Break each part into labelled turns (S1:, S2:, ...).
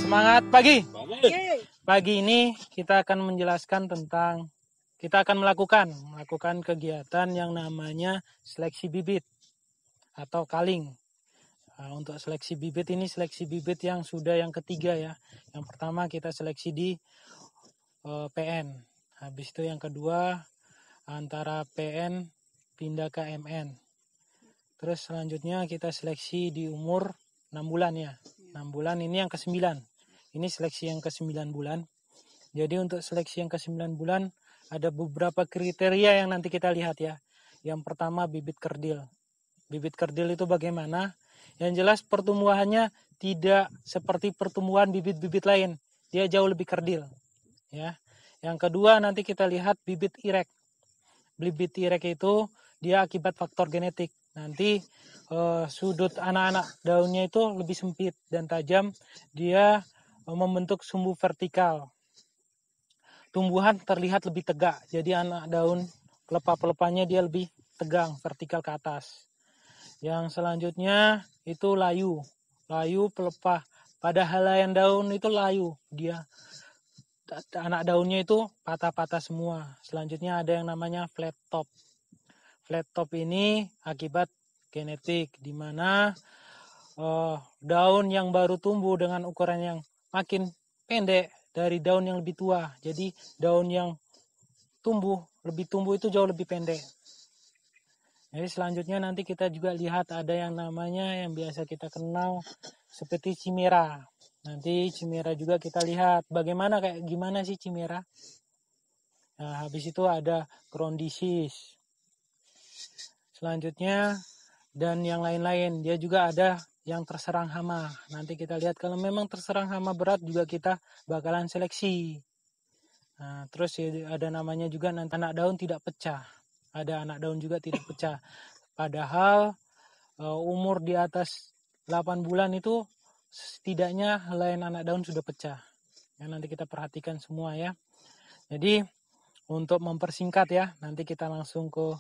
S1: Semangat pagi. Pagi ini kita akan menjelaskan tentang kita akan melakukan kegiatan yang namanya seleksi bibit atau kaling. Nah, untuk seleksi bibit ini seleksi bibit yang sudah yang ketiga ya. Yang pertama kita seleksi di PN. Habis itu yang kedua antara PN pindah ke MN. Terus selanjutnya kita seleksi di umur 6 bulan ya. 6 bulan ini yang ke-9. Ini seleksi yang ke-9 bulan. Jadi untuk seleksi yang ke-9 bulan ada beberapa kriteria yang nanti kita lihat ya. Yang pertama bibit kerdil. Bibit kerdil itu bagaimana? Yang jelas pertumbuhannya tidak seperti pertumbuhan bibit-bibit lain. Dia jauh lebih kerdil. Ya. Yang kedua nanti kita lihat bibit irek. Bibit irek itu dia akibat faktor genetik. Nanti sudut anak-anak daunnya itu lebih sempit dan tajam. Dia membentuk sumbu vertikal. Tumbuhan terlihat lebih tegak. Jadi anak daun pelepah-pelepahnya dia lebih tegang, vertikal ke atas. Yang selanjutnya itu layu. Layu pelepah. Pada helaian daun itu layu. Dia anak daunnya itu patah-patah semua. Selanjutnya ada yang namanya flat top. Flat top ini akibat genetik, di mana daun yang baru tumbuh dengan ukuran yang makin pendek dari daun yang lebih tua. Jadi daun yang lebih tumbuh itu jauh lebih pendek. Jadi selanjutnya nanti kita juga lihat ada yang namanya yang biasa kita kenal seperti chimera. Nanti chimera juga kita lihat gimana sih chimera. Nah, habis itu ada crown disease. Selanjutnya dan yang lain-lain, dia juga ada yang terserang hama. Nanti kita lihat kalau memang terserang hama berat juga kita bakalan seleksi. Nah, terus ada namanya juga nanti anak daun tidak pecah. Ada anak daun juga tidak pecah. Padahal umur di atas 8 bulan itu setidaknya helaian anak daun sudah pecah. Ya, nanti kita perhatikan semua ya. Jadi untuk mempersingkat ya, nanti kita langsung ke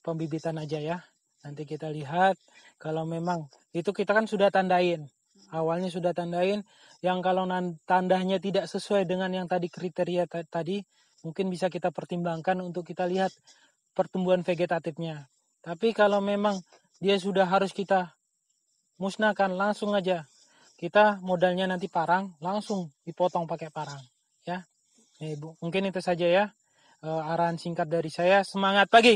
S1: pembibitan aja ya. Nanti kita lihat kalau memang itu kita kan sudah tandain. Awalnya sudah tandain. Yang kalau tandanya tidak sesuai dengan yang tadi kriteria tadi, mungkin bisa kita pertimbangkan untuk kita lihat pertumbuhan vegetatifnya. Tapi kalau memang dia sudah harus kita musnahkan, langsung aja. Kita modalnya nanti parang, langsung dipotong pakai parang. Ya. Ibu, mungkin itu saja ya. Arahan singkat dari saya. Semangat pagi.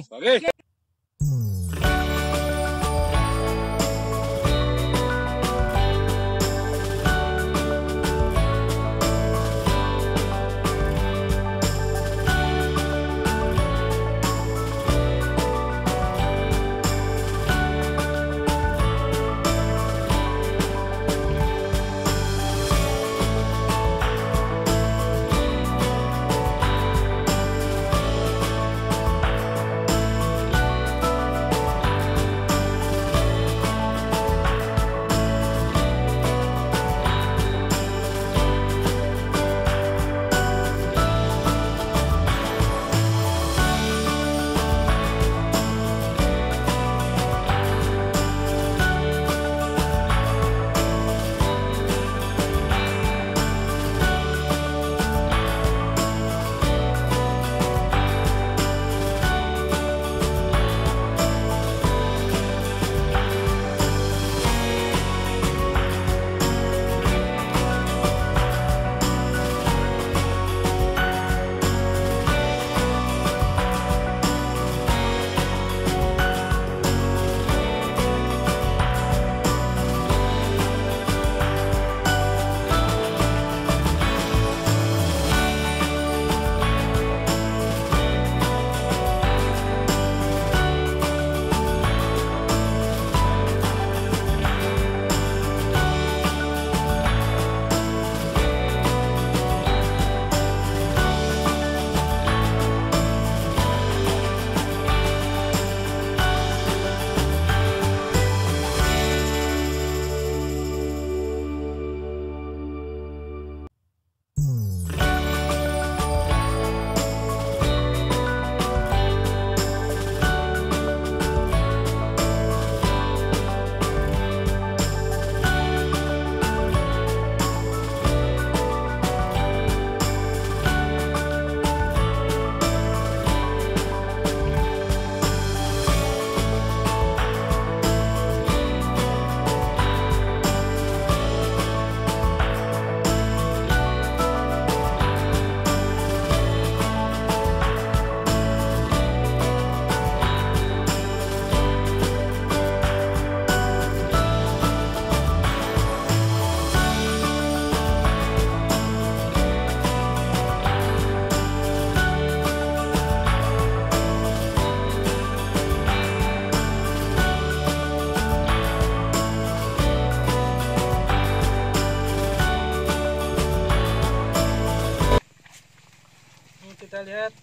S1: kita lihat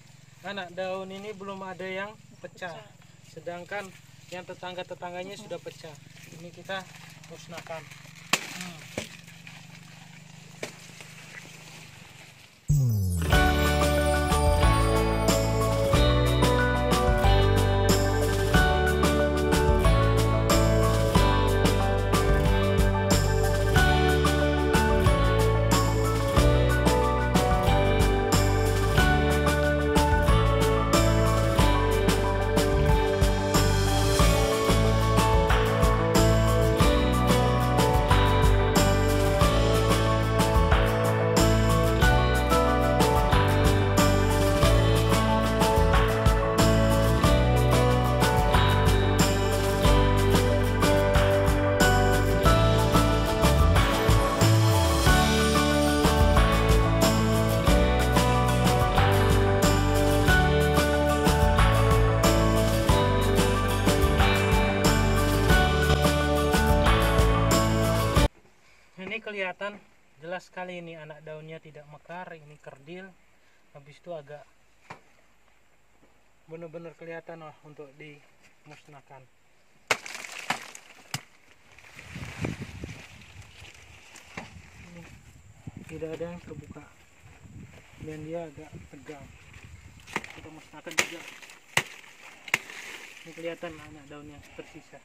S1: anak daun ini belum ada yang pecah, sedangkan yang tetangga-tetangganya sudah pecah. Ini kita musnahkan. Ini kelihatan jelas sekali, ini anak daunnya tidak mekar, ini kerdil, habis itu agak benar-benar kelihatan untuk dimusnahkan. Ini tidak ada yang terbuka dan dia agak tegang. Kita musnahkan juga. Ini kelihatan anak daunnya tersisa.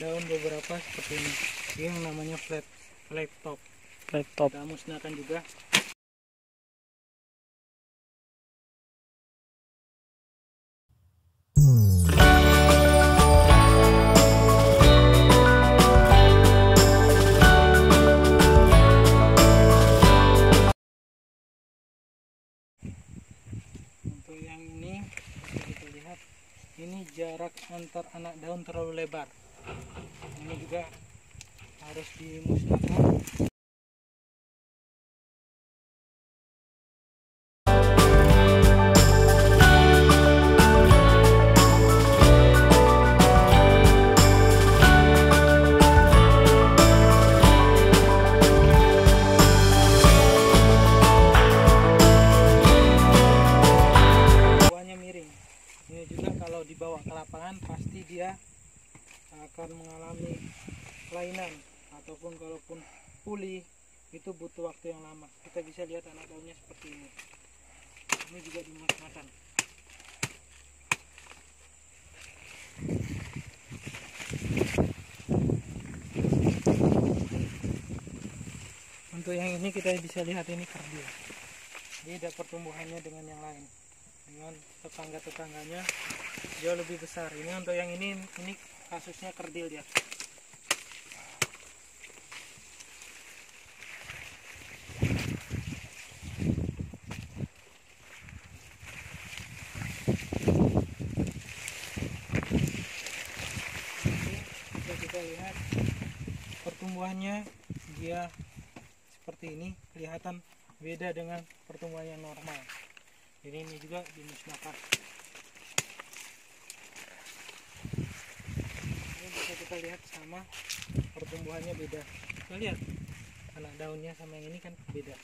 S1: Daun beberapa seperti ini yang namanya flat top. Kita musnahkan juga. Untuk yang ini bisa kita lihat, ini jarak antar anak daun terlalu lebar. Ini juga harus dimusnahkan. Buahnya miring. Ini juga kalau dibawa ke lapangan pasti dia akan mengalami kelainan, ataupun kalaupun pulih itu butuh waktu yang lama. Kita bisa lihat anak daunnya seperti ini. Ini juga dimusnahkan. Untuk yang ini kita bisa lihat ini kerdil. Beda pertumbuhannya dengan yang lain. Dengan tetangga-tetangganya jauh lebih besar. Ini untuk yang ini kasusnya kerdil dia. pertumbuhannya dia seperti ini, kelihatan beda dengan pertumbuhan yang normal. Jadi ini juga dimusnahkan. Ini bisa kita lihat sama pertumbuhannya beda. Kita lihat anak daunnya sama yang ini kan beda.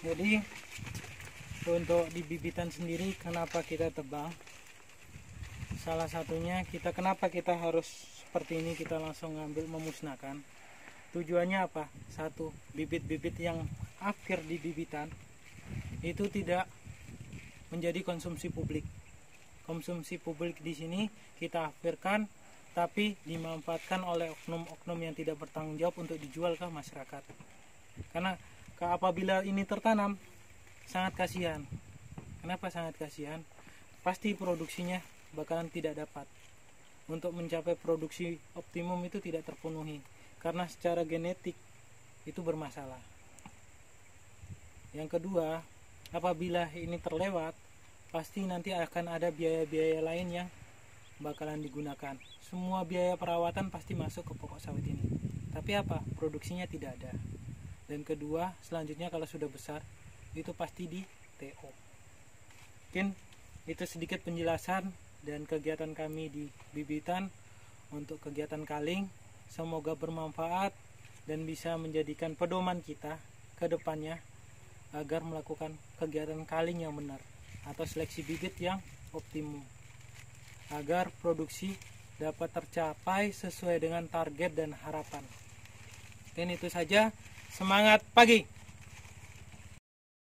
S1: Jadi untuk di bibitan sendiri kenapa kita tebang, salah satunya kenapa kita harus seperti ini, kita langsung ngambil memusnahkan. Tujuannya apa? Satu, bibit-bibit yang akhir di bibitan itu tidak menjadi konsumsi publik. Konsumsi publik di sini kita akhirkan, tapi dimanfaatkan oleh oknum-oknum yang tidak bertanggung jawab untuk dijual ke masyarakat. Karena apabila ini tertanam, sangat kasihan. Kenapa sangat kasihan? Pasti produksinya bakalan tidak dapat. Untuk mencapai produksi optimum itu tidak terpenuhi, karena secara genetik itu bermasalah. Yang kedua, apabila ini terlewat, pasti nanti akan ada biaya-biaya lain yang bakalan digunakan. Semua biaya perawatan pasti masuk ke pokok sawit ini. Tapi apa? Produksinya tidak ada. Dan kedua, selanjutnya kalau sudah besar, itu pasti di TO. Mungkin itu sedikit penjelasan dan kegiatan kami di bibitan untuk kegiatan kaling. Semoga bermanfaat dan bisa menjadikan pedoman kita ke depannya agar melakukan kegiatan kaling yang benar atau seleksi bibit yang optimum, agar produksi dapat tercapai sesuai dengan target dan harapan. Dan itu saja. Semangat pagi!